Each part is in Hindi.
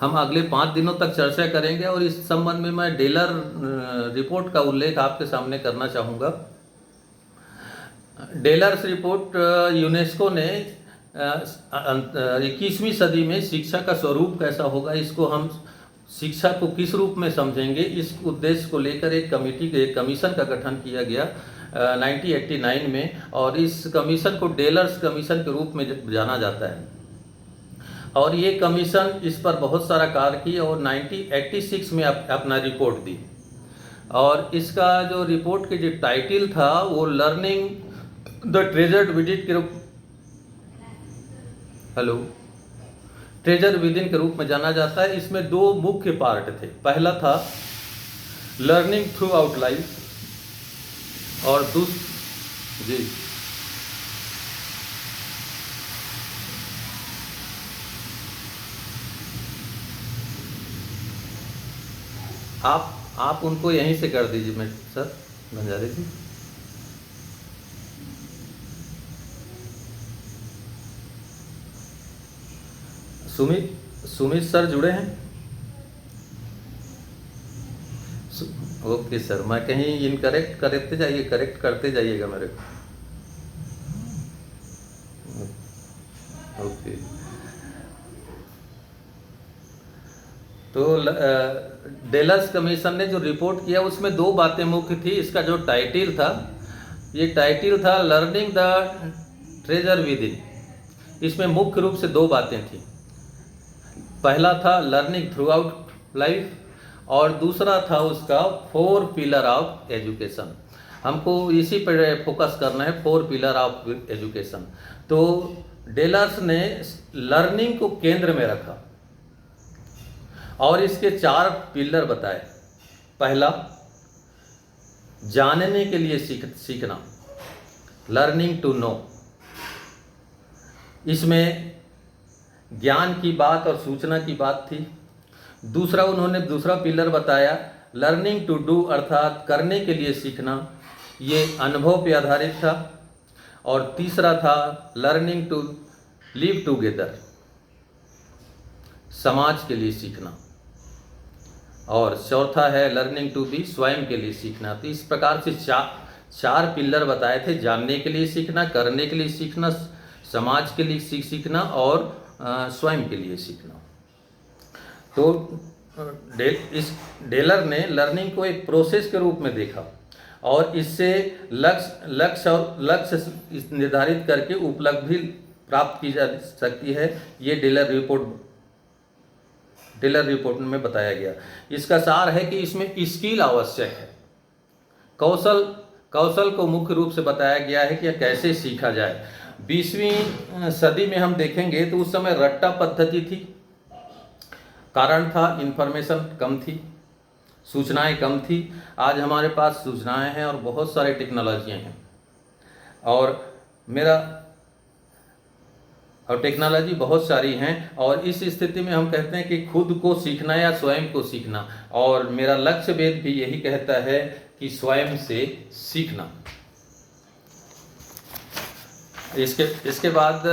हम अगले 5 दिनों तक चर्चा करेंगे और इस संबंध में मैं डेलर रिपोर्ट का उल्लेख आपके सामने करना चाहूँगा। डेलर्स रिपोर्ट यूनेस्को ने 21वीं सदी में शिक्षा का स्वरूप कैसा होगा, इसको हम शिक्षा को किस रूप में समझेंगे, इस उद्देश्य को लेकर एक कमीशन का गठन किया गया 1989 में, और इस कमीशन को डेलर्स कमीशन के रूप में जाना जाता है। और ये कमीशन इस पर बहुत सारा कार्य की और 1986 में अपना रिपोर्ट दी। और इसका जो रिपोर्ट के जो टाइटल था वो लर्निंग द ट्रेजर्ड विदिन के रूप में जाना जाता है। इसमें 2 मुख्य पार्ट थे। पहला था लर्निंग थ्रू आउट लाइफ और जी आप उनको यहीं से कर दीजिए मैं सर भंजारी जी। सुमित सर जुड़े हैं? ओके सर, मैं कहीं इनकरेक्ट करेक्ट करते जाइएगा मेरे को। ओके, तो डेलर्स कमीशन ने जो रिपोर्ट किया उसमें 2 बातें मुख्य थी। इसका जो टाइटल था, ये टाइटल था learning the treasure with in. इसमें मुख्य रूप से 2 बातें थी। पहला था लर्निंग थ्रू आउट लाइफ और दूसरा था उसका 4 पिलर ऑफ एजुकेशन। हमको इसी पर फोकस करना है, 4 पिलर ऑफ एजुकेशन। तो डेलर्स ने लर्निंग को केंद्र में रखा और इसके 4 पिलर बताए। पहला, जानने के लिए सीखना, लर्निंग टू नो। इसमें ज्ञान की बात और सूचना की बात थी। उन्होंने दूसरा पिलर बताया लर्निंग टू डू, अर्थात करने के लिए सीखना, ये अनुभव पे आधारित था। और तीसरा था लर्निंग टू लिव टुगेदर, समाज के लिए सीखना। और चौथा है लर्निंग टू बी, स्वयं के लिए सीखना। तो इस प्रकार से 4 पिलर बताए थे, जानने के लिए सीखना, करने के लिए सीखना, समाज के लिए सीखना और स्वयं के लिए सीखना। तो इस डेलर ने लर्निंग को एक प्रोसेस के रूप में देखा और इससे लक्ष्य निर्धारित करके उपलब्धि प्राप्त की जा सकती है। ये डेलर रिपोर्ट में बताया गया। इसका सार है कि इसमें स्किल आवश्यक है, कौशल को मुख्य रूप से बताया गया है कि कैसे सीखा जाए। 20वीं सदी में हम देखेंगे तो उस समय रट्टा पद्धति थी। कारण था इंफॉर्मेशन कम थी, सूचनाएं कम थी। आज हमारे पास सूचनाएं हैं और बहुत सारे टेक्नोलॉजियाँ हैं और टेक्नोलॉजी बहुत सारी हैं। और इस स्थिति में हम कहते हैं कि खुद को सीखना या स्वयं को सीखना, और मेरा लक्ष्य वेद भी यही कहता है कि स्वयं से सीखना। इसके बाद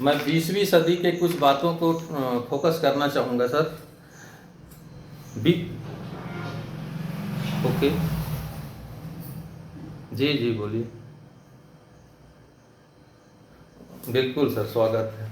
मैं 20वीं सदी के कुछ बातों को फोकस करना चाहूँगा सर। ओके जी बोलिए। बिल्कुल सर, स्वागत है।